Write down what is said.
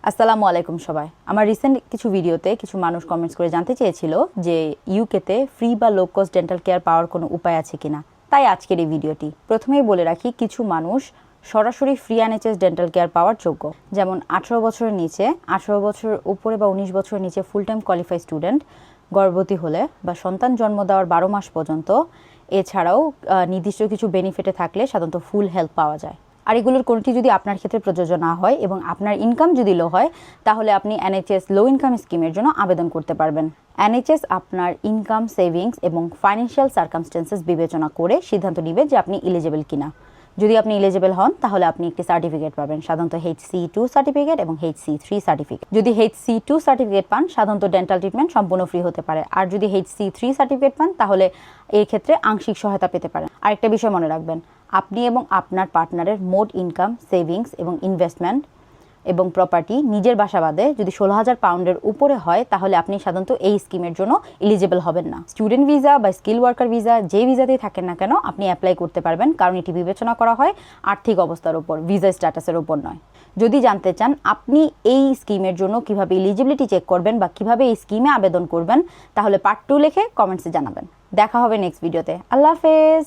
আসসালামু আলাইকুম সবাই। আমার রিসেন্ট কিছু ভিডিওতে কিছু মানুষ কমেন্টস করে জানতে চেয়েছিল যে ইউকেতে ফ্রি বা লো কস্ট ডেন্টাল কেয়ার পাওয়ার কোনো উপায় আছে কিনা। তাই আজকের এই ভিডিওটি। প্রথমেই বলে রাখি, কিছু মানুষ সরাসরি ফ্রি এনএচএস ডেন্টাল কেয়ার পাওয়ার যোগ্য, যেমন 18 বছরের নিচে, 18 বছর উপরে বা 19 বছরের নিচে ফুল টাইম কোয়ালিফাইড স্টুডেন্ট, গর্ভবতী হলে বা সন্তান জন্ম দেওয়ার 12 মাস পর্যন্ত। এছাড়াও নির্দিষ্ট কিছু বেনিফিটে থাকলে সাধারণত ফুল হেল্প পাওয়া যায়। আর এগুলোর কোনোটি যদি আপনার ক্ষেত্রে প্রযোজ্য না হয় এবং আপনার ইনকাম যদি লো হয়, তাহলে আপনি এনএইচএস লো ইনকাম স্কিমের জন্য আবেদন করতে পারবেন। এনএইচএস আপনার ইনকাম, সেভিংস এবং ফাইন্যান্সিয়াল সার্কামস্টেন্সেস বিবেচনা করে সিদ্ধান্ত নেবে যে আপনি এলিজিবল কিনা। যদি আপনি এলিজিবল হন, তাহলে আপনি একটি সার্টিফিকেট পাবেন, সাধারণত HC2 সার্টিফিকেট এবং HC3 সার্টিফিকেট। যদি HC2 সার্টিফিকেট পান, সাধারণত ডেন্টাল ট্রিটমেন্ট সম্পূর্ণ ফ্রি হতে পারে। আর যদি HC3 সার্টিফিকেট পান, তাহলে এই ক্ষেত্রে আংশিক সহায়তা পেতে পারেন। আরেকটা বিষয় মনে রাখবেন, আপনি এবং আপনার পার্টনারের মোট ইনকাম, সেভিংস এবং ইনভেস্টমেন্ট এবং প্রপার্টি নিজের বাসা বাদে যদি 16,000 পাউন্ডের উপরে হয়, তাহলে আপনি সাধারণত এই স্কিমের জন্য এলিজিবল হবেন না। স্টুডেন্ট ভিসা বা স্কিল ওয়ার্কার ভিসা, যে ভিসাতেই থাকেন না কেন, আপনি অ্যাপ্লাই করতে পারবেন, কারণ এটি বিবেচনা করা হয় আর্থিক অবস্থার উপর, ভিসা স্ট্যাটাসের উপর নয়। যদি জানতে চান আপনি এই স্কিমের জন্য কিভাবে এলিজিবিলিটি চেক করবেন বা কিভাবে এই স্কিমে আবেদন করবেন, তাহলে পার্ট 2 লিখে কমেন্টসে জানাবেন। দেখা হবে নেক্সট ভিডিওতে। আল্লাহ হাফেজ।